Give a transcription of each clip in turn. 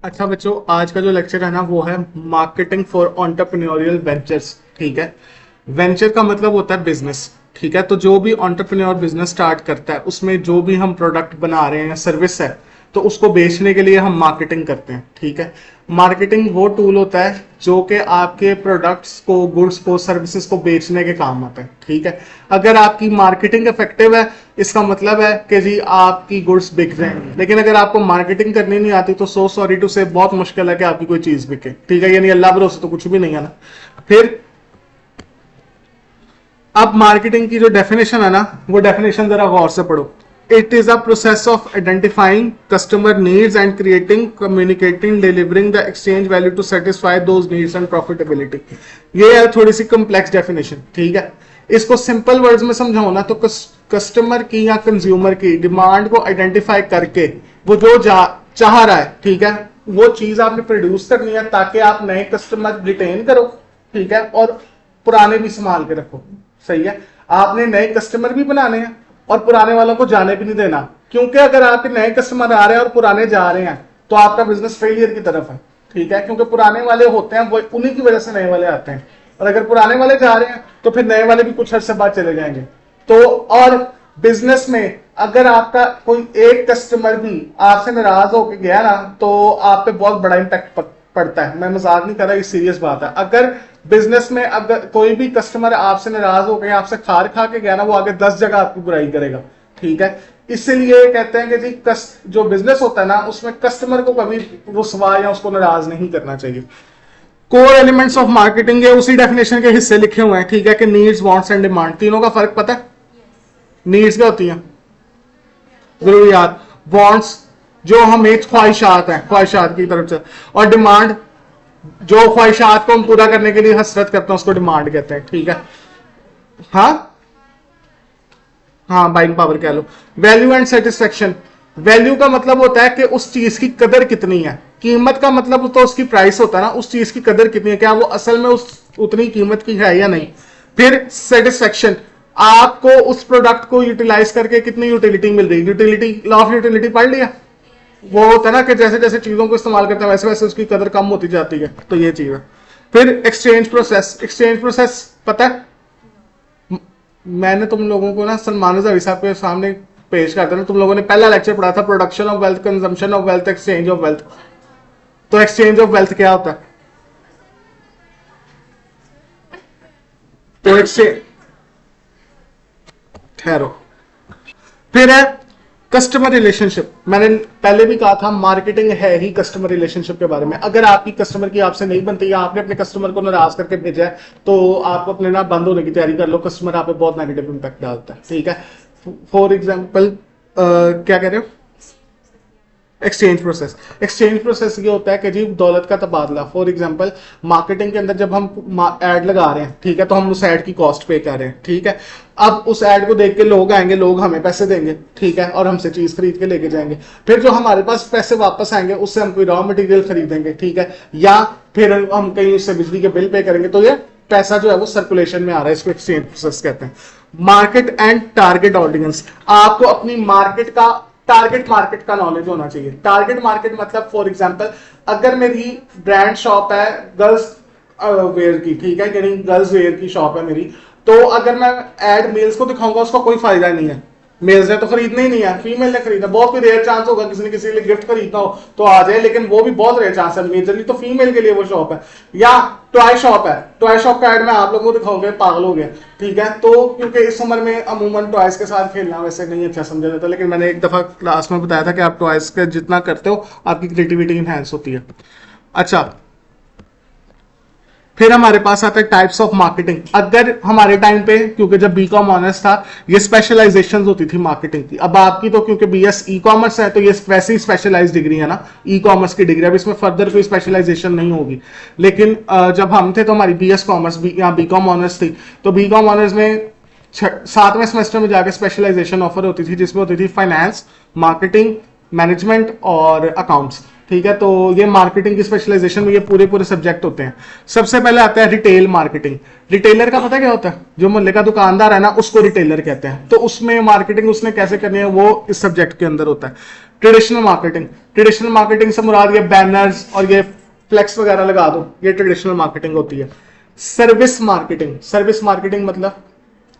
अच्छा बच्चों, आज का जो लेक्चर है ना वो है मार्केटिंग फॉर एंटरप्रेन्योरियल वेंचर्स। ठीक है, वेंचर का मतलब होता है बिजनेस। ठीक है, तो जो भी एंटरप्रेन्योर बिजनेस स्टार्ट करता है उसमें जो भी हम प्रोडक्ट बना रहे हैं या सर्विस है तो उसको बेचने के लिए हम मार्केटिंग करते हैं। ठीक है, मार्केटिंग वो टूल होता है जो कि आपके प्रोडक्ट्स को, गुड्स को, सर्विसेज को बेचने के काम आता है। ठीक है, अगर आपकी मार्केटिंग इफेक्टिव है इसका मतलब है कि जी आपकी गुड्स बिक जाएंगी, लेकिन अगर आपको मार्केटिंग करनी नहीं आती तो सो सॉरी टू से बहुत मुश्किल है कि आपकी कोई चीज बिके। ठीक है, यानी अल्लाह भरोसे तो कुछ भी नहीं है ना। फिर अब मार्केटिंग की जो डेफिनेशन है ना वो डेफिनेशन जरा गौर से पढ़ो। It is a process of identifying customer needs and creating, communicating, delivering the exchange value to satisfy those needs and profitability. ये है थोड़ी सी कॉम्प्लेक्स डेफिनेशन। ठीक है, इसको सिंपल वर्ड्स में समझाओ ना तो कस्टमर की या कंज्यूमर की डिमांड को आइडेंटिफाई करके वो जो चाह रहा है, ठीक है, वो चीज आपने प्रोड्यूस करनी है ताकि आप नए कस्टमर रिटेन करो। ठीक है, और पुराने भी संभाल के रखो। सही है, आपने नए कस्टमर भी बनाने हैं और पुराने वालों को जाने भी नहीं देना, क्योंकि अगर आपके नए कस्टमर आ रहे हैं और पुराने जा रहे हैं तो आपका बिजनेस फेलियर की तरफ है। ठीक है, क्योंकि पुराने वाले होते हैं वो उन्हीं की वजह से नए वाले आते हैं, और अगर पुराने वाले जा रहे हैं तो फिर नए वाले भी कुछ अर्से बाद चले जाएंगे। तो और बिजनेस में अगर आपका कोई एक कस्टमर भी आपसे नाराज होकर गया ना तो आप पे बहुत बड़ा इंपैक्ट पड़ता है। मैं मजाक नहीं कर रहा, ये सीरियस बात है। अगर बिजनेस में अगर कोई भी कस्टमर आपसे नाराज हो गए, आपसे खार खा के गया ना, वो आगे 10 जगह आपकी बुराई करेगा। ठीक है, इसीलिए कहते हैं कि जी जो बिजनेस होता है ना उसमें कस्टमर को कभी रुसवा या उसको नाराज नहीं करना चाहिए। कोर एलिमेंट्स ऑफ मार्केटिंग है उसी डेफिनेशन के हिस्से लिखे हुए हैं। ठीक है, कि नीड्स, वांट्स एंड डिमांड, तीनों का फर्क पता है? नीड्स क्या होती हैं? जरूरियात। वांट्स जो हमें ख्वाहिशात हैं, ख्वाहिशात की तरफ से, और डिमांड जो ख्वाहिशात को हम पूरा करने के लिए हसरत करते हैं उसको डिमांड कहते हैं। ठीक है, हाँ हाँ, बाइंग पावर कह लो। वैल्यू एंड सेटिस्फेक्शन, वैल्यू का मतलब होता है कि उस चीज की कदर कितनी है। कीमत का मतलब तो उसकी प्राइस होता है ना, उस चीज की कदर कितनी है, क्या वो असल में उस उतनी कीमत की है या नहीं। फिर सेटिस्फेक्शन, आपको उस प्रोडक्ट को यूटिलाइज करके कितनी यूटिलिटी मिल रही है। यूटिलिटी, लॉ ऑफ यूटिलिटी पढ़ लिया? वो होता है ना कि जैसे जैसे चीजों को इस्तेमाल करते हैं वैसे वैसे उसकी कदर कम होती जाती है, तो ये चीज है। फिर एक्सचेंज प्रोसेस, एक्सचेंज प्रोसेस पता है? मैंने तुम लोगों को ना सलमान रज़वी साहब के सामने पेश करता ना, तुम लोगों ने पहला लेक्चर पढ़ा था production of wealth, consumption of wealth, exchange of wealth. तो एक्सचेंज ऑफ वेल्थ क्या होता है? तो एक्सचेंज, ठहरो, फिर है कस्टमर रिलेशनशिप। मैंने पहले भी कहा था मार्केटिंग है ही कस्टमर रिलेशनशिप के बारे में। अगर आपकी कस्टमर की आपसे नहीं बनती या आपने अपने कस्टमर को नाराज करके भेजा है तो आप अपने ना बंद होने की तैयारी कर लो। कस्टमर आप पे बहुत नेगेटिव इंपैक्ट डालता है। ठीक है, फॉर एग्जाम्पल क्या कह रहे हो? एक्सचेंज प्रोसेस, एक्सचेंज प्रोसेस ये होता है कि जी दौलत का तबादला। फॉर एग्जांपल मार्केटिंग के अंदर जब हम ऐड लगा रहे हैं, ठीक है, तो हम उस ऐड की कॉस्ट पे कर रहे हैं। ठीक है, अब उस ऐड को देख के लोग आएंगे, लोग हमें पैसे देंगे, ठीक है, और हमसे चीज खरीद के लेके जाएंगे। फिर जो हमारे पास पैसे वापस आएंगे उससे हम कोई रॉ मटेरियल खरीदेंगे, ठीक है, या फिर हम कहीं उससे बिजली के बिल पे करेंगे। तो ये पैसा जो है वो सर्कुलेशन में आ रहा है, इसको एक्सचेंज प्रोसेस कहते हैं। मार्केट एंड टारगेट ऑडियंस, आपको अपनी मार्केट का नॉलेज होना चाहिए। टारगेट मार्केट मतलब फॉर एग्जांपल अगर मेरी ब्रांड शॉप है गर्ल्स वेयर की, ठीक है, यानी गर्ल्स वेयर की शॉप है मेरी, तो अगर मैं एड मेल्स को दिखाऊंगा उसका कोई फायदा नहीं है। मेल्स ने तो खरीदना ही नहीं है, फीमेल ने खरीदना। बहुत कोई रेयर चांस होगा किसी ने किसी के लिए गिफ्ट खरीदना हो तो आ जाए, लेकिन वो भी बहुत रेयर चांस है। मेजरली तो फीमेल के लिए वो शॉप है। या टॉय शॉप है, टॉय शॉप का एड मैं आप लोगों को दिखाऊंगा, पागल हो गया। ठीक है, तो क्योंकि इस उम्र में अमूमन टॉयज के साथ खेलना वैसे नहीं अच्छा समझा जाता, लेकिन मैंने एक दफा क्लास में बताया था कि आप टॉयज के जितना करते हो आपकी क्रिएटिविटी इनहैंस होती है। अच्छा, फिर हमारे पास आता है टाइप्स ऑफ मार्केटिंग। अगर हमारे टाइम पे, क्योंकि जब बीकॉम ऑनर्स था, ये स्पेशलाइजेशन होती थी मार्केटिंग की। अब आपकी तो क्योंकि बीएस ई कॉमर्स है तो ये वैसे ही स्पेशलाइज डिग्री है ना, ई कॉमर्स की डिग्री। अब इसमें फर्दर कोई स्पेशलाइजेशन नहीं होगी। लेकिन जब हम थे तो हमारी बीएस कॉमर्स या बीकॉम ऑनर्स थी, तो बीकॉम ऑनर्स में 7वें सेमेस्टर में जाके स्पेशलाइजेशन ऑफर होती थी, जिसमें होती थी फाइनेंस, मार्केटिंग, मैनेजमेंट और अकाउंट्स। ठीक है, तो ये मार्केटिंग की स्पेशलाइजेशन में ये पूरे पूरे सब्जेक्ट होते हैं। सबसे पहले आता है रिटेल मार्केटिंग। रिटेलर का पता क्या होता है? जो मोहल्ले का दुकानदार है ना उसको रिटेलर कहते हैं। तो उसमें मार्केटिंग उसने कैसे करनी है वो इस सब्जेक्ट के अंदर होता है। ट्रेडिशनल मार्केटिंग से मुराद ये बैनर्स और ये फ्लेक्स वगैरह लगा दो, ये ट्रेडिशनल मार्केटिंग होती है। सर्विस मार्केटिंग मतलब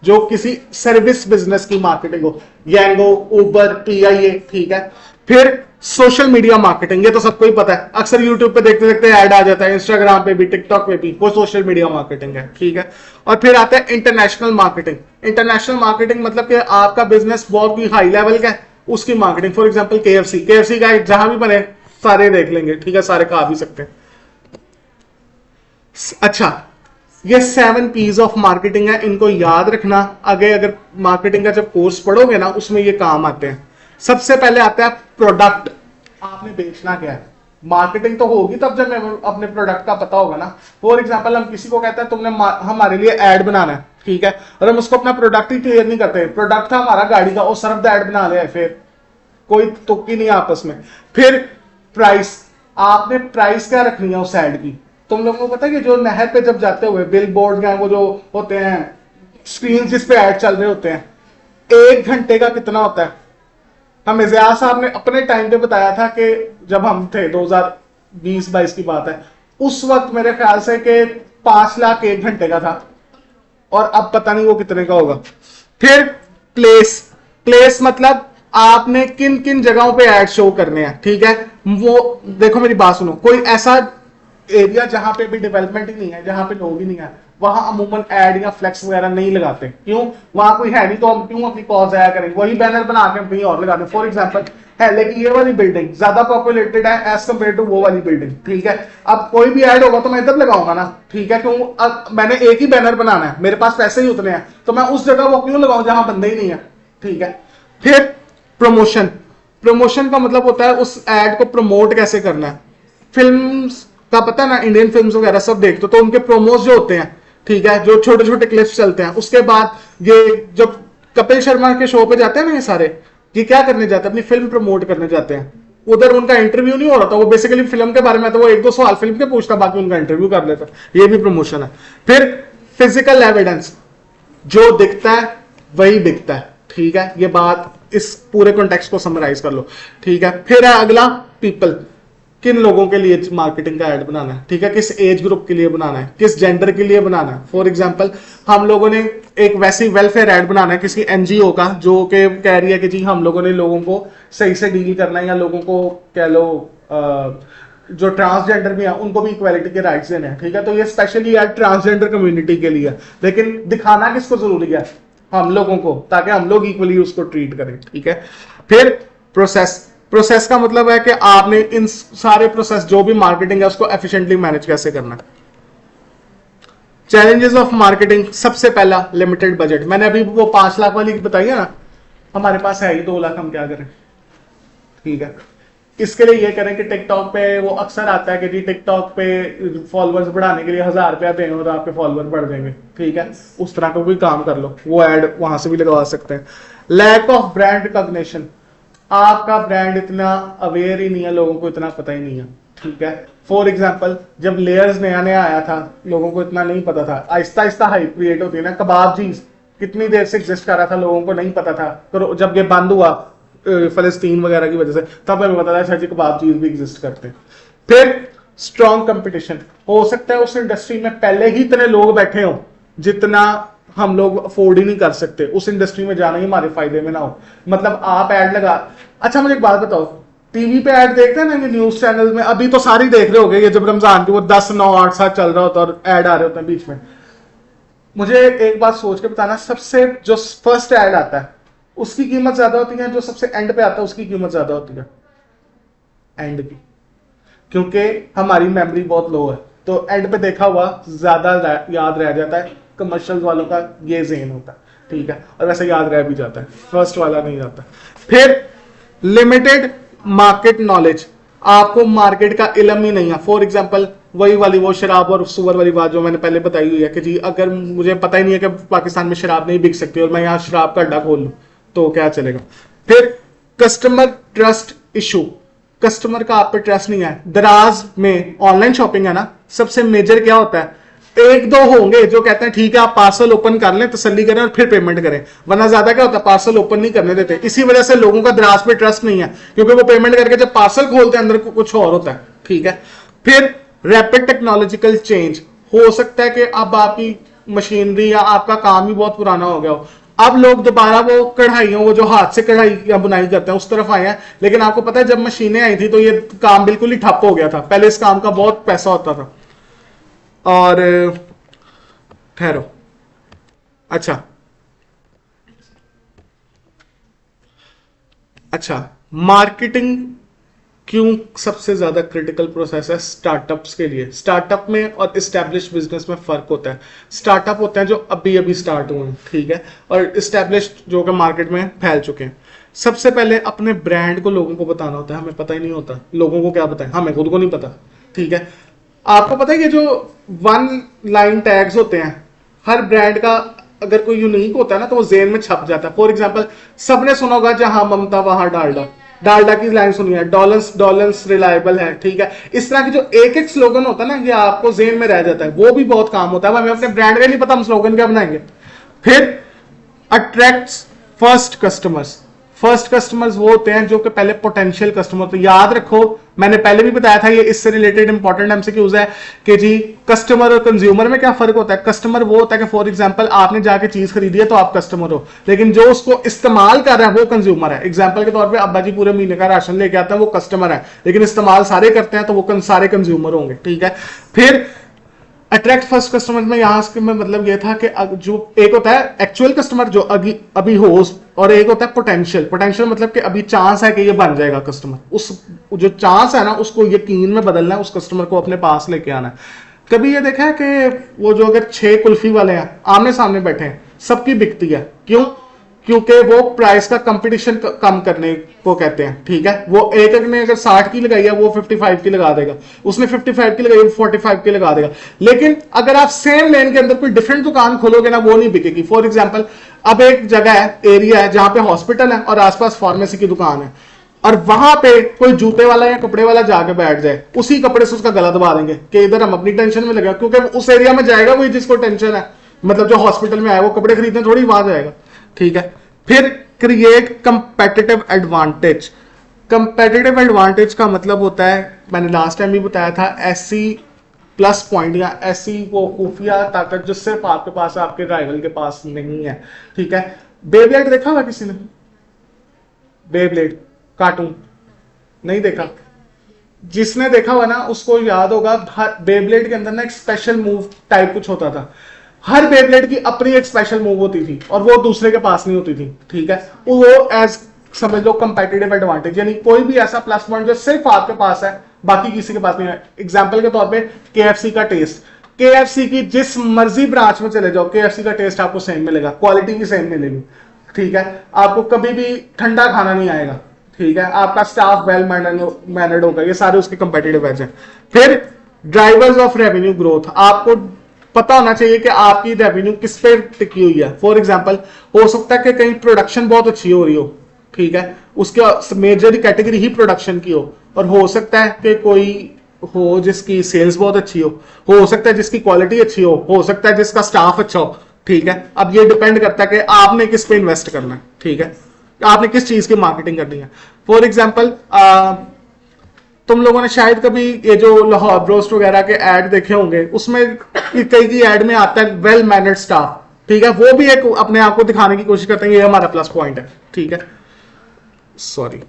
जो किसी सर्विस बिजनेस की मार्केटिंग हो, गैंगो, उबर, पीआईए, ठीक है। फिर सोशल मीडिया मार्केटिंग, ये तो सबको ही पता है, अक्सर यूट्यूब पे देखते देखते ऐड आ जाता है, इंस्टाग्राम पे भी, टिकटॉक पे भी, वो सोशल मीडिया मार्केटिंग है, ठीक है। और फिर आता है इंटरनेशनल मार्केटिंग मतलब कि आपका बिजनेस बहुत ही हाई लेवल का है, उसकी मार्केटिंग। फॉर एग्जांपल केएफसी का जहां भी बने सारे देख लेंगे, ठीक है, सारे खा भी सकते हैं। अच्छा, ये 7 P's ऑफ मार्केटिंग है, इनको याद रखना। आगे अगर मार्केटिंग का जब कोर्स पढ़ोगे ना, उसमें ये काम आते हैं। सबसे पहले आता है प्रोडक्ट, आपने बेचना क्या है। मार्केटिंग तो होगी तब जब अपने प्रोडक्ट का पता होगा ना। फॉर एग्जांपल हम किसी को कहते हैं तुमने हमारे लिए ऐड बनाना है, ठीक है, और हम उसको अपना प्रोडक्ट ही क्लियर नहीं करते, प्रोडक्ट था हमारा गाड़ी का और सर्फ द ऐड बना लिया, फिर कोई तुक्की नहीं आपस में। फिर प्राइस, आपने प्राइस क्या रखनी है उस ऐड की। तुम लोगों को पता है कि जो नहर पे जब जाते हुए बिल बोर्ड वो जो होते हैं स्क्रीन जिस पे ऐड चल रहे होते हैं, 1 घंटे का कितना होता है। हमें ज़िया साहब ने अपने टाइम पे बताया था कि जब हम थे 2020-22 की बात है, उस वक्त मेरे ख्याल से कि 5 लाख 1 घंटे का था, और अब पता नहीं वो कितने का होगा। फिर प्लेस मतलब आपने किन किन जगहों पे ऐड शो करने हैं, ठीक है। वो देखो मेरी बात सुनो, कोई ऐसा एरिया जहां पे भी डेवलपमेंट ही नहीं है, जहां पे लोग ही नहीं है, वहां अमूमन ऐड या फ्लेक्स वगैरह नहीं लगाते। क्यों? वहां कोई है नहीं तो हम क्यों अपनी कॉज आया करेंगे, वही बैनर बना के कहीं और लगा दें। फॉर एग्जांपल है, लेकिन ये वाली बिल्डिंग ज्यादा पॉपुलेटेड है एज कम्पेयर टू वो वाली बिल्डिंग, ठीक है। अब कोई भी ऐड होगा तो मैं इधर लगाऊंगा ना, ठीक है। क्यों? अब मैंने एक ही बैनर बनाना है, मेरे पास पैसे ही उतने हैं, तो मैं उस जगह वो क्यों लगाऊं जहां बंदे ही नहीं है, ठीक है। फिर प्रमोशन का मतलब होता है उस ऐड को प्रमोट कैसे करना है। फिल्म्स का पता ना, इंडियन फिल्म्स वगैरह सब देखते तो उनके प्रोमोस जो होते हैं, ठीक है, जो छोटे छोटे क्लिप्स चलते हैं, उसके बाद ये जब कपिल शर्मा के शो पे जाते हैं ना, ये सारे ये क्या करने जाते हैं, अपनी फिल्म प्रमोट करने जाते हैं। उधर उनका इंटरव्यू नहीं हो रहा था, वो बेसिकली फिल्म के बारे में तो वो 1-2 सवाल फिल्म के पूछता, बाकी उनका इंटरव्यू कर लेता, ये भी प्रमोशन है। फिर फिजिकल एविडेंस, जो दिखता है वही बिकता है, ठीक है। ये बात इस पूरे कॉन्टेक्स्ट को समराइज कर लो, ठीक है। फिर है अगला पीपल, किन लोगों के लिए मार्केटिंग का ऐड बनाना है, ठीक है, किस एज ग्रुप के लिए बनाना है, किस जेंडर के लिए बनाना है। फॉर एग्जांपल हम लोगों ने एक वैसी वेलफेयर ऐड बनाना है किसी एनजीओ का, जो कि कह रही है कि जी हम लोगों ने लोगों को सही से डील करना है, या लोगों को कह लो जो ट्रांसजेंडर भी है उनको भी इक्वालिटी के राइट्स देने हैं, ठीक है। तो ये स्पेशली ऐड ट्रांसजेंडर कम्युनिटी के लिए, लेकिन दिखाना किसको जरूरी है, हम लोगों को, ताकि हम लोग इक्वली उसको ट्रीट करें, ठीक है। फिर प्रोसेस का मतलब है कि आपने इन सारे प्रोसेस जो भी मार्केटिंग है उसको एफिशिएंटली मैनेज कैसे करना है। चैलेंजेस ऑफ मार्केटिंग, सबसे पहला लिमिटेड बजट। मैंने अभी वो 5 लाख वाली बताई है ना, हमारे पास है ही 2 लाख, हम क्या करें, ठीक है। इसके लिए ये करें कि टिकटॉक पे वो अक्सर आता है कि जी टिकटॉक पे फॉलोअर्स बढ़ाने के लिए 1000 रुपया दें और आपके फॉलोअर बढ़ जाएंगे, ठीक है। उस तरह का कोई काम कर लो, वो ऐड वहां से भी लगवा सकते हैं। लैक ऑफ ब्रांड रिकॉग्निशन, आपका ब्रांड इतना अवेयर ही नहीं है, लोगों को इतना पता ही नहीं है, ठीक है। फॉर एग्जाम्पल जब लेयर्स नया नया आया था, लोगों को इतना नहीं पता था, आहिस्ता आहिस्ता हाइप क्रिएट होती है ना। कबाब चीज कितनी देर से एग्जिस्ट कर रहा था, लोगों को नहीं पता था, तो जब ये बंद हुआ फलस्तीन वगैरह की वजह से, तब हमें पता था शायद कबाब चीज भी एग्जिस्ट करते हैं। फिर स्ट्रॉन्ग कंपटीशन, हो सकता है उस इंडस्ट्री में पहले ही इतने लोग बैठे हो जितना हम लोग अफोर्ड ही नहीं कर सकते, उस इंडस्ट्री में जाना ही हमारे फायदे में ना हो। मतलब आप ऐड लगा, अच्छा मुझे एक बात बताओ, टीवी पे ऐड देखते हैं ना, ये न्यूज चैनल में, अभी तो सारी देख रहे होगे, ये जब रमजान की वो 10, 9, 8 साल चल रहा होता है और ऐड आ रहे होते हैं बीच में। मुझे एक बात सोच के बताना, सबसे जो फर्स्ट ऐड आता है उसकी कीमत ज्यादा होती है, जो सबसे एंड पे आता है उसकी कीमत ज्यादा होती है एंड की, क्योंकि हमारी मेमोरी बहुत लो है, तो एंड पे देखा हुआ ज्यादा याद रह जाता है। कमर्शियल वालों का ये ज़हन होता है, ठीक है, और वैसे याद रह भी जाता है, फर्स्ट वाला नहीं जाता। फिर लिमिटेड मार्केट नॉलेज, आपको मार्केट का इल्म ही नहीं है। फॉर एग्जांपल वही वाली वो शराब और सुअर वाली बात जो मैंने पहले बताई हुई है कि जी अगर मुझे पता ही नहीं है कि पाकिस्तान में शराब नहीं बिक सकती और मैं यहाँ शराब का अड्डा खोल लूँ तो क्या चलेगा। फिर कस्टमर ट्रस्ट इशू, कस्टमर का आप पे ट्रस्ट नहीं है। दराज में ऑनलाइन शॉपिंग है ना, सबसे मेजर क्या होता है, एक दो होंगे जो कहते हैं ठीक है आप पार्सल ओपन कर लें, तसल्ली करें और फिर पेमेंट करें, वरना ज्यादा क्या होता है पार्सल ओपन नहीं करने देते। इसी वजह से लोगों का द्रास पे ट्रस्ट नहीं है, क्योंकि वो पेमेंट करके जब पार्सल खोलते हैं अंदर कुछ और होता है। ठीक है, फिर रैपिड टेक्नोलॉजिकल चेंज, हो सकता है कि अब आपकी मशीनरी या आपका काम ही बहुत पुराना हो गया हो, अब लोग दोबारा वो कढ़ाइयों, वो जो हाथ से कढ़ाई या बुनाई करते हैं उस तरफ आए हैं। लेकिन आपको पता है जब मशीनें आई थी तो ये काम बिल्कुल ही ठप हो गया था, पहले इस काम का बहुत पैसा होता था। और ठहरो, अच्छा मार्केटिंग क्यों सबसे ज्यादा क्रिटिकल प्रोसेस है स्टार्टअप्स के लिए? स्टार्टअप में और इस्टेब्लिश बिजनेस में फर्क होता है। स्टार्टअप होते हैं जो अभी अभी स्टार्ट हुए हैं, ठीक है, और इस्टेब्लिश जो कि मार्केट में फैल चुके हैं। सबसे पहले अपने ब्रांड को लोगों को बताना होता है, हमें पता ही नहीं होता लोगों को क्या बताएं, हमें खुद को नहीं पता। ठीक है, आपको पता है कि जो वन लाइन टैग्स होते हैं हर ब्रांड का, अगर कोई यूनिक होता है ना तो वो जेन में छप जाता है। फॉर एग्जांपल सबने सुना होगा जहां ममता वहां डालडा, डालडा की लाइन सुनी है, डॉलर्स डॉलर्स रिलायबल है। ठीक है, इस तरह की जो एक एक स्लोगन होता है ना, ये आपको जेन में रह जाता है, वो भी बहुत काम होता है। हमें अपने ब्रांड का नहीं पता हम स्लोगन क्या बनाएंगे। फिर attracts first customers. First customers वो होते हैं जो कि पहले पोटेंशियल कस्टमर, तो याद रखो मैंने पहले भी बताया था, ये इससे रिलेटेड इंपॉर्टेंट एमसीक्यूज है कि जी कस्टमर और कंज्यूमर में क्या फर्क होता है। कस्टमर वो होता है कि फॉर एग्जांपल आपने जाके चीज खरीदी है तो आप कस्टमर हो, लेकिन जो उसको इस्तेमाल कर रहा है वो कंज्यूमर है। एग्जांपल के तौर पे अब्बा जी पूरे महीने का राशन लेके आते हैं, वो कस्टमर है, लेकिन इस्तेमाल सारे करते हैं तो वो सारे कंज्यूमर होंगे। ठीक है, फिर अट्रैक्ट फर्स्ट कस्टमर में यहां में मतलब यह था कि जो एक होता है एक्चुअल कस्टमर जो अभी हो, और एक होता है पोटेंशियल। पोटेंशियल मतलब कि अभी चांस है कि ये बन जाएगा कस्टमर, उस जो चांस है ना उसको यकीन में बदलना है, उस कस्टमर को अपने पास लेके आना है। कभी ये देखा है कि वो जो अगर 6 कुल्फी वाले हैं आमने सामने बैठे हैं, सबकी बिकती है, क्यों? क्योंकि वो प्राइस का कंपटीशन कम करने को कहते हैं। ठीक है, वो एक ने अगर 60 की लगाई है वो 55 की लगा देगा, उसने 55 की लगाई वो 45 की लगा देगा। लेकिन अगर आप सेम लेन के अंदर कोई डिफरेंट दुकान खोलोगे ना, वो नहीं बिकेगी। फॉर एग्जांपल अब एक जगह है, एरिया है जहां पे हॉस्पिटल है और आसपास फार्मेसी की दुकान है, और वहां पे कोई जूते वाला या कपड़े वाला जाके बैठ जाए, उसी कपड़े से उसका गला दबा देंगे कि इधर हम अपनी टेंशन में लगे, क्योंकि उस एरिया में जाएगा वही जिसको टेंशन है, मतलब जो हॉस्पिटल में आया वो कपड़े खरीदने थोड़ी वहां जाएगा। ठीक है, फिर create competitive advantage. Competitive advantage का मतलब होता है, मैंने लास्ट टाइम भी बताया था, ऐसी प्लस पॉइंट या ऐसी वो खुफिया ताकत जो सिर्फ आपके पास है, आपके राइवल के पास नहीं है। ठीक है, बेब्लेड देखा होगा किसी ने? बेब्लेड कार्टून नहीं देखा? जिसने देखा हुआ ना उसको याद होगा, बेब्लेड के अंदर ना एक स्पेशल मूव टाइप कुछ होता था। हर बेब्लेड की अपनी एक स्पेशल मूव होती थी और वो दूसरे के पास नहीं होती थी। ठीक है, वो एज समझ लो कंपेटिटिव एडवांटेज, यानी कोई भी ऐसा प्लस पॉइंट जो सिर्फ आपके पास है बाकी किसी के पास नहीं है। एग्जांपल के तौर पे केएफसी का टेस्ट, केएफसी की जिस मर्जी ब्रांच में चले जाओ केएफसी का टेस्ट आपको सेम मिलेगा, क्वालिटी भी सेम मिलेगी। ठीक है, आपको कभी भी ठंडा खाना नहीं आएगा। ठीक है, आपका स्टाफ वेल मैनर्ड होगा, ये सारे उसके कंपेटिटिव एज है। फिर ड्राइवर्स ऑफ रेवेन्यू ग्रोथ, आपको पता होना चाहिए कि आपकी रेवेन्यू किस पे टिकी हुई है। फॉर एग्जांपल हो सकता है कि कहीं प्रोडक्शन बहुत अच्छी हो रही हो, ठीक है, उसके मेजर कैटेगरी ही प्रोडक्शन की हो और सकता है कि कोई हो जिसकी सेल्स बहुत अच्छी हो सकता है जिसकी क्वालिटी अच्छी हो सकता है जिसका स्टाफ अच्छा हो। ठीक है, अब ये डिपेंड करता है कि आपने किस पे इन्वेस्ट करना है। ठीक है, आपने किस चीज की मार्केटिंग करनी है। फॉर एग्जाम्पल तुम लोगों ने शायद कभी ये जो लाहौर ब्रोस्ट वगैरह के ऐड देखे होंगे, उसमें कई की ऐड में आता है वेल मैनर्ड स्टाफ। ठीक है, वो भी एक अपने आप को दिखाने की कोशिश करते हैं, ये हमारा प्लस पॉइंट है। ठीक है, सॉरी,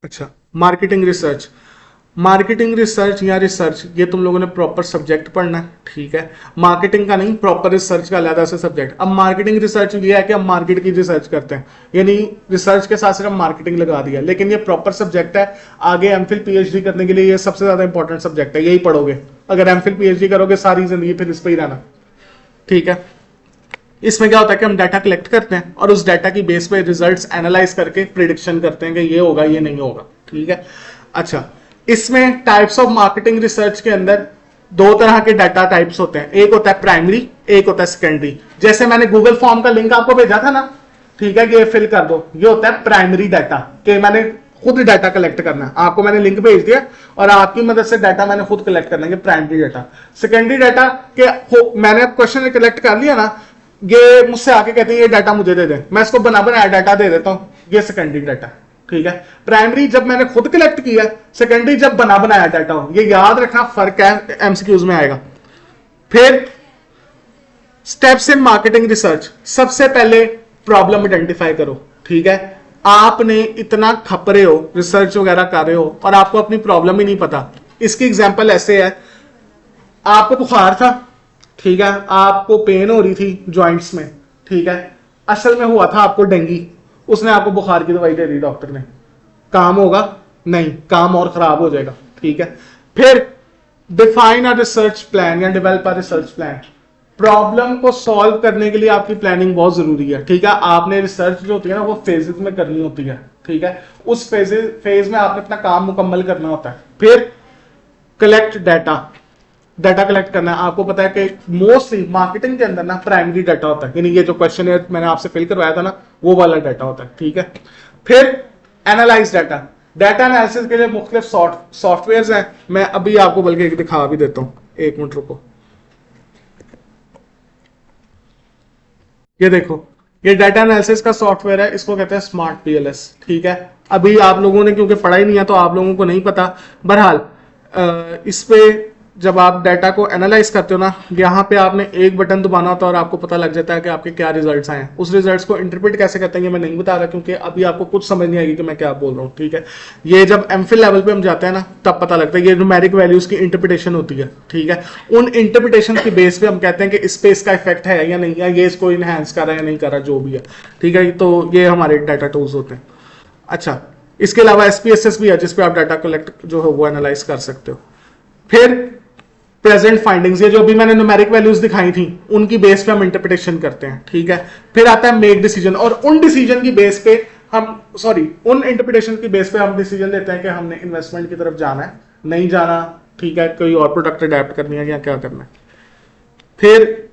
अच्छा मार्केटिंग रिसर्च। मार्केटिंग रिसर्च या रिसर्च ये तुम लोगों ने प्रॉपर सब्जेक्ट पढ़ना है। ठीक है, मार्केटिंग का नहीं, प्रॉपर रिसर्च का अलग से सब्जेक्ट। अब मार्केटिंग रिसर्च ये है कि हम मार्केट की रिसर्च करते हैं, यानी रिसर्च के साथ सिर्फ मार्केटिंग लगा दिया, लेकिन ये प्रॉपर सब्जेक्ट है। आगे एमफिल पीएचडी करने के लिए ये सबसे ज्यादा इंपॉर्टेंट सब्जेक्ट है, यही पढ़ोगे। अगर एमफिल पीएचडी करोगे सारी जिंदगी फिर इस पर ही रहना। ठीक है, इसमें क्या होता है कि हम डाटा कलेक्ट करते हैं और उस डाटा की बेस पे रिजल्ट्स एनालाइज करके प्रिडिक्शन करते हैं कि ये होगा ये नहीं होगा। ठीक है, अच्छा इसमें टाइप्स ऑफ मार्केटिंग रिसर्च के अंदर 2 तरह के डाटा टाइप्स होते हैं, एक होता है प्राइमरी, एक होता है सेकेंडरी। जैसे मैंने गूगल फॉर्म का लिंक आपको भेजा था ना, ठीक है, ये फिल कर दो। ये होता है प्राइमरी डाटा, कि मैंने खुद डाटा कलेक्ट करना है, आपको मैंने लिंक भेज दिया और आपकी मदद से डाटा मैंने खुद कलेक्ट करना है, प्राइमरी डाटा। सेकेंडरी डाटा के मैंने क्वेश्चन कलेक्ट कर लिया ना, ये मुझसे आके कहते हैं ये डाटा मुझे दे दें, मैं इसको बना बनाया डाटा दे देता हूं, ये सेकेंडरी डाटा। ठीक है, प्राइमरी जब मैंने खुद कलेक्ट किया, सेकेंडरी जब बना बनाया डाटा हो। ये याद रखना, फर्क है, एमसीक्यूज में आएगा। फिर स्टेप्स इन मार्केटिंग रिसर्च, सबसे पहले प्रॉब्लम आइडेंटिफाई करो। ठीक है, आपने इतना खप रहे हो, रिसर्च वगैरह कर रहे हो और आपको अपनी प्रॉब्लम ही नहीं पता। इसकी एग्जांपल ऐसे है, आपको बुखार था, ठीक है, आपको पेन हो रही थी जॉइंट्स में, ठीक है, असल में हुआ था आपको डेंगू, उसने आपको बुखार की दवाई दे दी डॉक्टर ने, काम होगा? नहीं, काम और खराब हो जाएगा। ठीक है, फिर डिफाइन अ रिसर्च प्लान या develop a research plan. Problem को सॉल्व करने के लिए आपकी प्लानिंग बहुत जरूरी है। ठीक है, आपने रिसर्च जो होती है ना वो फेजेस में करनी होती है। ठीक है, उस फेज में आपने अपना काम मुकम्मल करना होता है। फिर कलेक्ट डाटा, डाटा कलेक्ट करना है। आपको पता है कि मोस्टली मार्केटिंग के अंदर ना प्राइमरी डाटा होता है, यानी ये जो क्वेश्चन है मैंने आपसे फिल करवाया था ना, वो वाला डाटा होता है। ठीक है, फिर एनालाइज डाटा। डाटा एनालिसिस के लिए मुख्तलिफ सॉफ्टवेयर हैं, मैं अभी आपको बल्कि एक दिखा भी देता हूं, एक मिनट रुको। ये देखो, ये डाटा एनालिसिस का सॉफ्टवेयर है, इसको कहते हैं स्मार्ट पीएलएस। ठीक है, अभी आप लोगों ने क्योंकि पढ़ा ही नहीं है तो आप लोगों को नहीं पता। बहरहाल इस पे जब आप डाटा को एनालाइज करते हो ना, यहाँ पे आपने एक बटन दबाना होता है और आपको पता लग जाता है कि आपके क्या रिजल्ट्स आए हैं। उस रिजल्ट्स को इंटरप्रेट कैसे करते हैं ये मैं नहीं बता रहा, क्योंकि अभी आपको कुछ समझ नहीं आएगी कि मैं क्या बोल रहा हूँ। ठीक है, ये जब एमफिल लेवल पे हम जाते हैं ना, तब पता लगता है। ये न्यूमेरिक वैल्यूज की इंटरप्रिटेशन होती है। ठीक है, उन इंटरप्रिटेशन की बेस पे हम कहते हैं कि इस पे इसका इफेक्ट है या नहीं, या ये इसको इनहेंस कर रहा है या नहीं कर रहा, जो भी है। ठीक है, तो ये हमारे डाटा टूल्स होते हैं। अच्छा, इसके अलावा एसपीएसएस भी है जिसपे आप डाटा कलेक्ट जो है वो एनालाइज कर सकते हो। फिर प्रेजेंट फाइंडिंग्स, ये जो भी मैंने न्यूमेरिक वैल्यूज दिखाई थी उनकी बेस पे हम इंटरप्रिटेशन करते हैं। ठीक है, फिर आता है मेक डिसीजन, और उन डिसीजन की बेस पे उन इंटरप्रिटेशन की बेस पे हम डिसीजन लेते हैं कि हमने इन्वेस्टमेंट की तरफ जाना है, नहीं जाना। ठीक है, कोई और प्रोडक्ट अडेप्ट करनी है या क्या करना है। फिर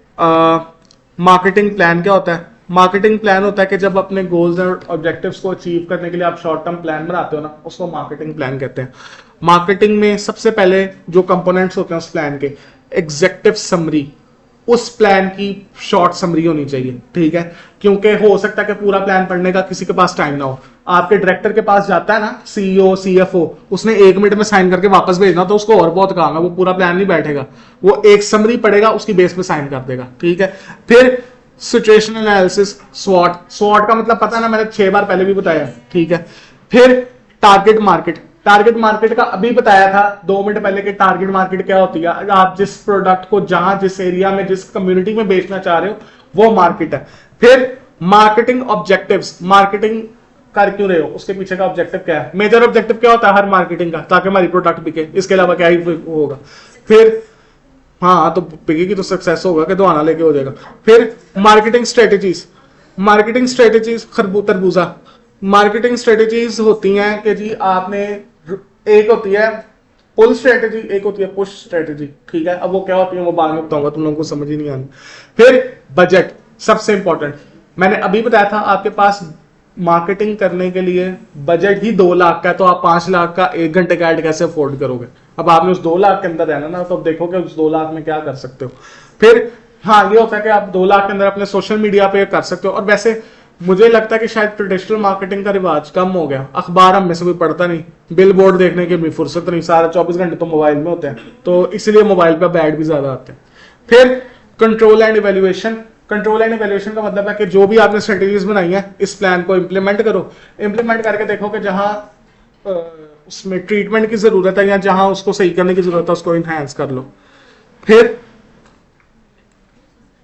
मार्केटिंग प्लान क्या होता है? मार्केटिंग प्लान होता है कि जब अपने गोल्स और ऑब्जेक्टिव्स को अचीव करने के लिए आप शॉर्ट टर्म प्लान बनाते हो ना, उसको मार्केटिंग प्लान कहते हैं। मार्केटिंग में सबसे पहले जो कंपोनेंट्स होते हैं उस प्लान के, एग्जेक्टिव समरी, उस प्लान की शॉर्ट समरी होनी चाहिए। ठीक है, क्योंकि हो सकता है कि पूरा प्लान पढ़ने का किसी के पास टाइम ना हो। आपके डायरेक्टर के पास जाता है ना सीईओ सीएफओ, उसने 1 मिनट में साइन करके वापस भेजना, तो उसको और बहुत काम है, वो पूरा प्लान नहीं बैठेगा, वो एक समरी पढ़ेगा, उसकी बेस पे साइन कर देगा। ठीक है, फिर सिचुएशन एनालिसिस, स्वॉट का मतलब पता है ना, मैंने 6 बार पहले भी बताया। ठीक है, फिर टारगेट मार्केट, टारगेट मार्केट का अभी बताया था 2 मिनट पहले कि टारगेट मार्केट क्या होती है। आप जिस प्रोडक्ट को जहां जिस एरिया में जिस कम्युनिटी में बेचना चाह रहे हो वो मार्केट है। फिर मार्केटिंग ऑब्जेक्टिव्स, मार्केटिंग कर क्यों रहे हो, उसके पीछे का ऑब्जेक्टिव क्या है। मेजर ऑब्जेक्टिव क्या होता है हर मार्केटिंग का, ताकि हमारी प्रोडक्ट बिके, इसके अलावा क्या ही होगा। फिर हाँ, तो बिकेगी तो सक्सेस होगा कि दुआना लेके हो जाएगा। फिर मार्केटिंग स्ट्रेटेजीज, मार्केटिंग स्ट्रेटेजीज तरबूजा, मार्केटिंग स्ट्रेटेजीज होती हैं कि जी आपने, एक होती है पुल स्ट्रेटेजी, एक होती है पुश स्ट्रेटेजी। ठीक है, अब वो क्या होती है वो बाद में बताऊंगा, तुम लोगों को समझ ही नहीं आनी। फिर बजट, सबसे इंपॉर्टेंट, मैंने अभी बताया था आपके पास मार्केटिंग करने के लिए बजट ही 2 लाख का है, तो आप 5 लाख का 1 घंटे का एड कैसे अफोर्ड करोगे। अब आपने उस 2 लाख के अंदर रहना ना, तो अब देखो कि उस 2 लाख में क्या कर सकते हो। फिर हाँ, ये होता है कि आप 2 लाख के अंदर अपने सोशल मीडिया पे कर सकते हो। और वैसे मुझे लगता है कि शायद ट्रेडिशनल मार्केटिंग का रिवाज कम हो गया, अखबार हम में से कोई पढ़ता नहीं, बिल बोर्ड देखने की भी फुर्सत नहीं, सारा 24 घंटे तो मोबाइल में होते हैं, तो इसलिए मोबाइल पे ऐड भी ज्यादा आते हैं। फिर control and evaluation, control and evaluation का मतलब है कि जो भी आपने स्ट्रेटेजीज बनाई है इस प्लान को इंप्लीमेंट करो, इंप्लीमेंट करके देखो कि जहां उसमें ट्रीटमेंट की जरूरत है या जहां उसको सही करने की जरूरत है उसको इनहैंस कर लो। फिर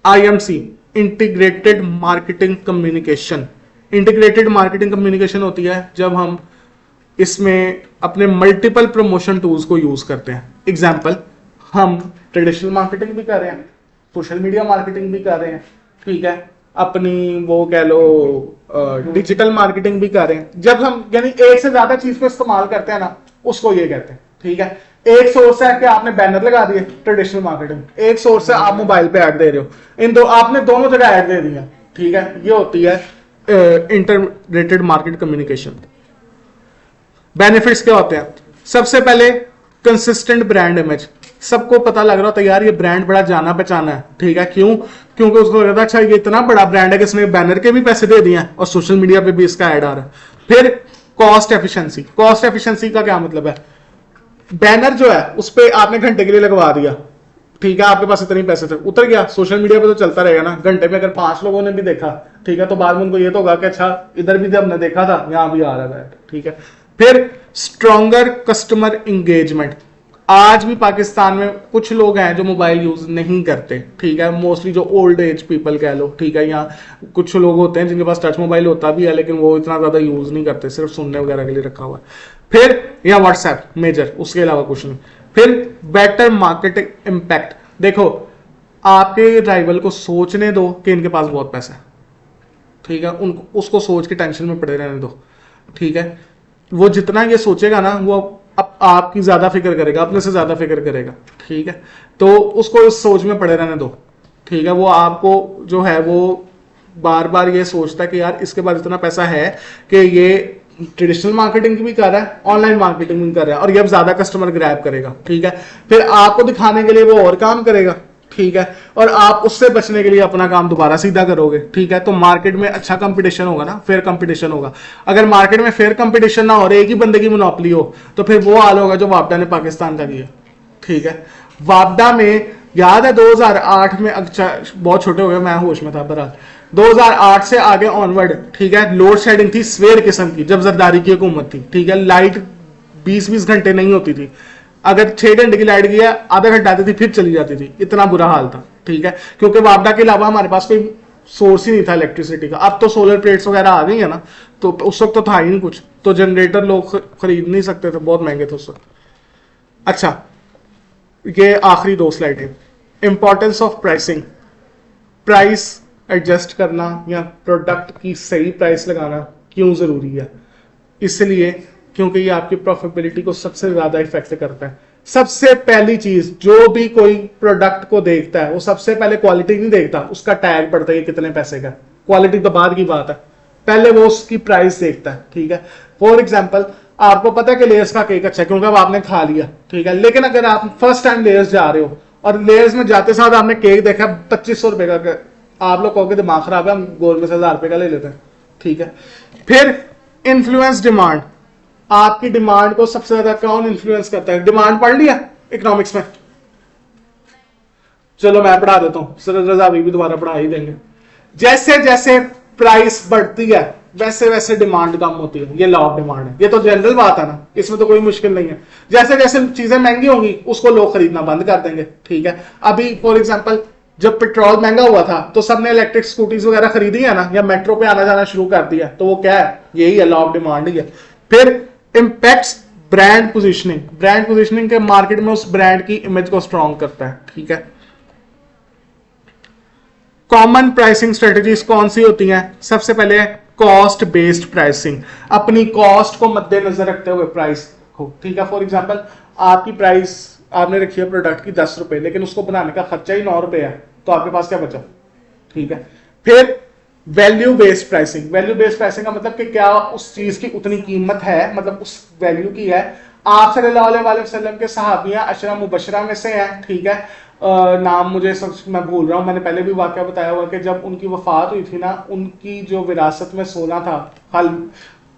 IMC, integrated marketing communication, integrated marketing communication होती है जब हम इसमें अपने मल्टीपल प्रमोशन टूल्स को यूज करते हैं। एग्जाम्पल, हम ट्रेडिशनल मार्केटिंग भी कर रहे हैं, सोशल मीडिया मार्केटिंग भी कर रहे हैं, ठीक है, अपनी वो कह लो डिजिटल मार्केटिंग भी कर रहे हैं। जब हम यानी एक से ज्यादा चीज को इस्तेमाल करते हैं ना, उसको ये कहते हैं। ठीक है, एक सोर्स है कि आपने बैनर लगा दिए ट्रेडिशनल मार्केटिंग, एक सोर्स है आप मोबाइल पे ऐड दे रहे हो, इन दो आपने दोनों जगह ऐड दे दिया। ठीक है, ये होती है इंटररेटेड मार्केट कम्युनिकेशन। बेनिफिट्स क्या होते हैं? सबसे पहले कंसिस्टेंट ब्रांड इमेज, सबको पता लग रहा होता है यार ये ब्रांड बड़ा जाना पहचाना है, ठीक है। क्यों? क्योंकि उसको लगता है अच्छा ये इतना बड़ा ब्रांड है कि इसने बैनर के भी पैसे दे दिए हैं और सोशल मीडिया पे भी इसका ऐड आ रहा है। फिर कॉस्ट एफिशिएंसी, कॉस्ट एफिशिएंसी का क्या मतलब है? बैनर जो है उस पर आपने घंटे के लिए लगवा दिया, ठीक है, आपके पास इतने पैसे थे, उतर गया, सोशल मीडिया पे तो चलता रहेगा ना, घंटे में अगर 5 लोगों ने भी देखा, ठीक है, तो बाद में उनको ये तो होगा कि अच्छा इधर भी हमने देखा था, यहां भी आ रहा है, ठीक है। फिर स्ट्रॉन्गर कस्टमर इंगेजमेंट, आज भी पाकिस्तान में कुछ लोग हैं जो मोबाइल यूज नहीं करते, ठीक है, मोस्टली जो ओल्ड एज पीपल कह लो, ठीक है, या कुछ लोग होते हैं जिनके पास टच मोबाइल होता भी है लेकिन वो इतना ज्यादा यूज नहीं करते, सिर्फ सुनने वगैरह के लिए रखा हुआ है। फिर या व्हाट्सएप मेजर, उसके अलावा कुछ नहीं। फिर बेटर मार्केटिंग इम्पैक्ट, देखो आपके राइवल को सोचने दो कि इनके पास बहुत पैसा है, ठीक है, उनको उसको सोच के टेंशन में पड़े रहने दो, ठीक है। वो जितना ये सोचेगा ना वो आपकी ज्यादा फिक्र करेगा, अपने से ज्यादा फिक्र करेगा, ठीक है, तो उसको इस सोच में पड़े रहने दो, ठीक है। वो आपको जो है वो बार बार ये सोचता है कि यार इसके पास इतना पैसा है कि ये ट्रेडिशनल मार्केटिंग भी कर रहा है, ऑनलाइन मार्केटिंग भी कर रहा है और ये अब ज्यादा कस्टमर ग्रैब करेगा, ठीक है। फिर आपको दिखाने के लिए वो और काम करेगा, ठीक है, और आप उससे बचने के लिए अपना काम दोबारा सीधा करोगे, ठीक है। तो मार्केट में अच्छा कंपटीशन होगा ना, फेयर कंपटीशन होगा। अगर मार्केट में फेयर कंपटीशन ना हो और एक ही बंदे की मोनोपोली हो तो फिर वो हाल होगा जो वापडा ने पाकिस्तान का किया, ठीक है। वापडा में याद है 2008 में, अच्छा बहुत छोटे हो गए, मैं होश में था, बहरहाल 2008 से आगे ऑनवर्ड, ठीक है, लोड शेडिंग थी स्वेर किस्म की जब जरदारी की हुकूमत थी, ठीक है। लाइट 20-20 घंटे नहीं होती थी, अगर 6 घंटे की लाइट गया आधा घंटा आती थी फिर चली जाती थी, इतना बुरा हाल था, ठीक है, क्योंकि वापडा के अलावा हमारे पास कोई सोर्स ही नहीं था इलेक्ट्रिसिटी का। अब तो सोलर प्लेट्स वगैरह आ गई है ना, तो उस वक्त तो था ही नहीं कुछ, तो जनरेटर लोग खरीद नहीं सकते थे, बहुत महंगे थे उस वक्त। अच्छा, ये आखिरी 2 स्लाइड है। Importance of pricing, price adjust करना या प्रोडक्ट की सही प्राइस लगाना क्यों जरूरी है? इसलिए क्योंकि ये आपकी प्रॉफिटेबिलिटी को सबसे ज्यादा इफेक्ट करता है। सबसे पहली चीज, जो भी कोई प्रोडक्ट को देखता है वो सबसे पहले क्वालिटी नहीं देखता, उसका टैग पड़ता है कितने पैसे का, क्वालिटी तो बाद की बात है, पहले वो उसकी प्राइस देखता है, ठीक है। फॉर एग्जाम्पल, आपको पता है कि लेयर्स का केक अच्छा है क्योंकि अब आपने खा लिया, ठीक है, लेकिन अगर आप फर्स्ट टाइम लेयर्स जा रहे हो और लेयर्स में जाते साथ आपने केक देखा 2500 रुपए का, आप लोग कहोगे दिमाग खराब है, हम गोल में से 1000 रुपए का ले लेते हैं, ठीक है। फिर इन्फ्लुएंस डिमांड, आपकी डिमांड को सबसे ज्यादा कौन इन्फ्लुएंस करता है? डिमांड पढ़ लिया इकोनॉमिक्स में? चलो मैं पढ़ा देता हूं, सर रजा भी दोबारा पढ़ा ही देंगे। जैसे जैसे प्राइस बढ़ती है वैसे वैसे डिमांड कम होती है, ये लॉ ऑफ डिमांड है, ये तो जनरल बात है ना, इसमें तो कोई मुश्किल नहीं है। जैसे जैसे चीजें महंगी होंगी उसको लोग खरीदना बंद कर देंगे, ठीक है। अभी फॉर एग्जांपल जब पेट्रोल महंगा हुआ था तो सबने इलेक्ट्रिक स्कूटीज वगैरह खरीदी है ना, या मेट्रो पे आना जाना शुरू कर दिया, तो वो क्या है? यही है, लॉ ऑफ डिमांड ही है। फिर impacts brand positioning, brand positioning के मार्केट में उस ब्रांड की इमेज को स्ट्रॉन्ग करता है, ठीक है। कॉमन प्राइसिंग स्ट्रेटजीज कौन सी होती हैं? सबसे पहले कॉस्ट बेस्ड प्राइसिंग, अपनी कॉस्ट को मद्देनजर रखते हुए प्राइस हो, ठीक है। फॉर एग्जांपल, आपकी प्राइस आपने रखी है प्रोडक्ट की 10 रुपए, लेकिन उसको बनाने का खर्चा ही 9 रुपए है, तो आपके पास क्या बचा? ठीक है। फिर value based pricing, value based pricing का मतलब कि क्या उस चीज की उतनी कीमत है, मतलब उस वैल्यू की है। आप सल्लल्लाहु अलैहि वसल्लम के सहाबिया अशरा मुबशरा में से हैं, ठीक है। नाम मुझे मैं भूल रहा हूं, मैंने पहले भी वाकया बताया हुआ कि जब उनकी वफात हुई थी ना, उनकी जो विरासत में सोना था, हल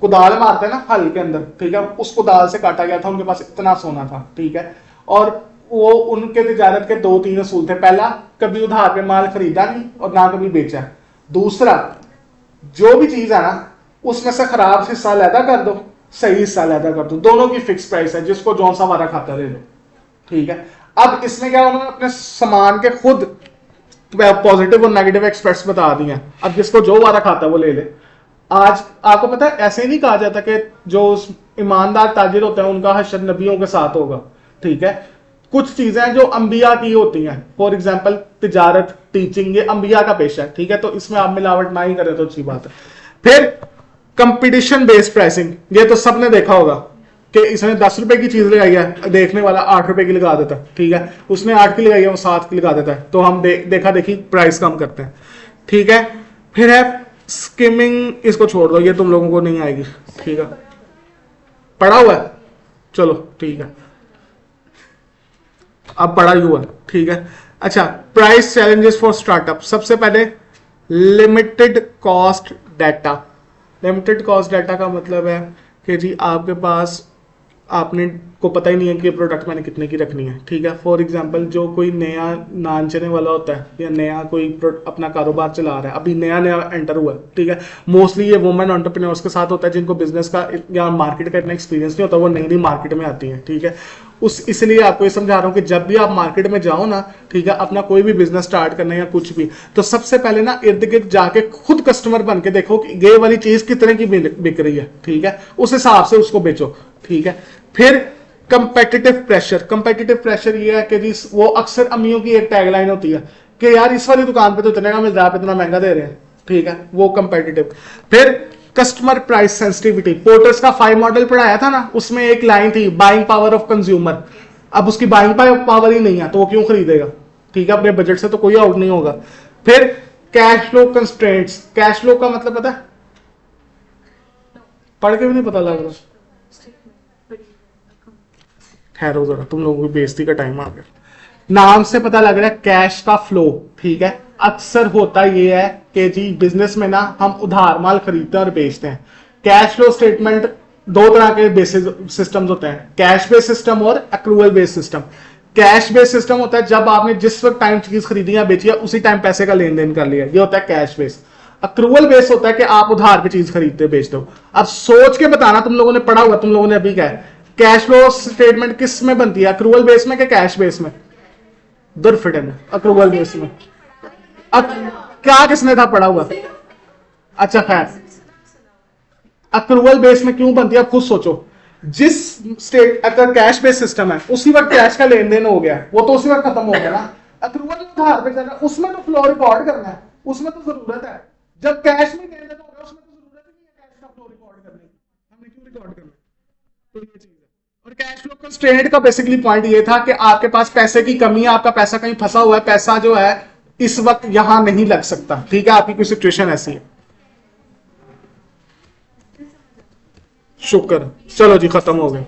कुदाल मारते हैं ना हल के अंदर, ठीक है, उस कुदाल से काटा गया था, उनके पास इतना सोना था, ठीक है। और वो उनके तिजारत के 2-3 असूल थे। पहला, कभी उधार पे माल खरीदा नहीं और ना कभी बेचा। दूसरा, जो भी चीज है ना उसमें से खराब हिस्सा अलहदा कर दो, सही हिस्सा अलहदा कर दो, दोनों की फिक्स प्राइस है, जिसको जौन सा वारा खाता ले लो, ठीक है। अब इसमें क्या, उन्होंने अपने सामान के खुद पॉजिटिव और नेगेटिव एक्सपेक्ट्स बता दिए। अब जिसको जो वारा खाता है वो ले ले। आज आपको पता है ऐसे ही नहीं कहा जाता कि जो ईमानदार ताजिर होते हैं उनका हश्र नबियों के साथ होगा, ठीक है। कुछ चीजें जो अंबिया की होती हैं, फॉर एग्जाम्पल तिजारत, टीचिंग, ये अंबिया का पेशा है, ठीक है, तो इसमें आप मिलावट ना ही करें तो अच्छी बात है। फिर कंपटीशन बेस्ड प्राइसिंग, ये तो सबने देखा होगा कि इसने 10 रुपए की चीज लगाई है, देखने वाला 8 रुपए की लगा देता है, ठीक है। उसने 8 की लगाई है, वो 7 की लगा देता है, तो हम देखा देखी प्राइस कम करते हैं, ठीक है। फिर है स्किमिंग इसको छोड़ दो, ये तुम लोगों को नहीं आएगी, ठीक है, पढ़ा हुआ है, चलो ठीक है, अब पढ़ा ही हुआ है, ठीक है। अच्छा, प्राइस चैलेंजेस फॉर स्टार्टअप, सबसे पहले limited cost data. Limited cost data का मतलब है कि जी आपके पास, आपने को पता ही नहीं है कि प्रोडक्ट मैंने कितने की रखनी है, ठीक है। फॉर एग्जांपल जो कोई नया नाचने वाला होता है या नया कोई अपना कारोबार चला रहा है, अभी नया नया एंटर हुआ है, ठीक है, मोस्टली ये वुमेन एंटरप्रेन्योर्स के साथ होता है जिनको बिजनेस का या मार्केट का इतना एक्सपीरियंस नहीं होता, वो नई नई मार्केट में आती है, ठीक है। इसलिए आपको ये समझा रहा हूँ कि जब भी आप मार्केट में जाओ ना, ठीक है, अपना कोई भी बिजनेस स्टार्ट करना है या कुछ भी, तो सबसे पहले ना इर्द गिर्द जाके खुद कस्टमर बन के देखो कि ये वाली चीज कितने की बिक रही है, ठीक है, उस हिसाब से उसको बेचो, ठीक है। फिर कंपेटिटिव प्रेशर। कंपेटिटिव प्रेशर ये है कि जी वो अक्सर अम्मियों की एक टैगलाइन होती है कि यार इस वाली दुकान पे तो इतने का मिल रहा है, आप इतना महंगा दे रहे हैं, ठीक है, वो कंपेटिटिव। फिर कस्टमर प्राइस सेंसिटिविटी। पोर्टर्स का 5 मॉडल पढ़ाया था ना, उसमें एक लाइन थी, बाइंग पावर ऑफ कंज्यूमर। अब उसकी बाइंग पावर ही नहीं है तो वो क्यों खरीदेगा, ठीक है, अपने बजट से तो कोई आउट नहीं होगा। फिर cash flow constraints. Cash flow का मतलब पता है, पढ़ के भी नहीं पता लग रहा, ठहरो जरा, तुम लोगों की बेइज्जती का टाइम आ गया। नाम से पता लग रहा है कैश का फ्लो, ठीक है। अक्सर होता ये है कि जी बिजनेस में ना हम उधार माल खरीदते हैं और बेचते हैं। कैश फ्लो स्टेटमेंट दो तरह के बेसिस सिस्टम्स होते हैं, कैश बेस्ड सिस्टम और accrual based system. Cash based system होता है जब आपने जिस वक्त टाइम चीज खरीदी या बेची है उसी टाइम पैसे का लेन देन कर लिया, ये होता है कैश बेस्ड। अक्रूवल बेस होता है कि आप उधार पे चीज खरीदते बेचते हो। अब सोच के बताना, तुम लोगों ने पढ़ा हुआ, तुम लोगों ने अभी क्या है, कैश फ्लो स्टेटमेंट किस में बनती है, अक्रूवल बेस में कि कैश बेस में? दुर्फिटे में, अक्रूवल बेस में। क्या किसने था पढ़ा हुआ? अच्छा खैर, अक्रूवल बेस में क्यों बनती है आप खुद सोचो। जिस स्टेट अगर कैश बेस सिस्टम है उसी वक्त कैश का लेन देन हो गया, वो तो उसी वक्त खत्म हो गया ना। अक्रूवल उधार पे चल रहा है, उसमें तो फ्लो रिकॉर्ड करना है, उसमें तो जरूरत है। जब कैश में लेन देन हो गया उसमें तो जरूरत ही नहीं है कैश का फ्लो रिकॉर्ड करने की, हमने क्यों रिकॉर्ड करना? तो ये चीज है। और कैश फ्लो कंस्ट्रेंट का बेसिकली पॉइंट ये था कि आपके पास पैसे की कमी है, आपका पैसा कहीं फंसा हुआ है, पैसा जो है इस वक्त यहां नहीं लग सकता, ठीक है, आपकी कोई सिचुएशन ऐसी है। शुक्र, चलो जी खत्म हो गए।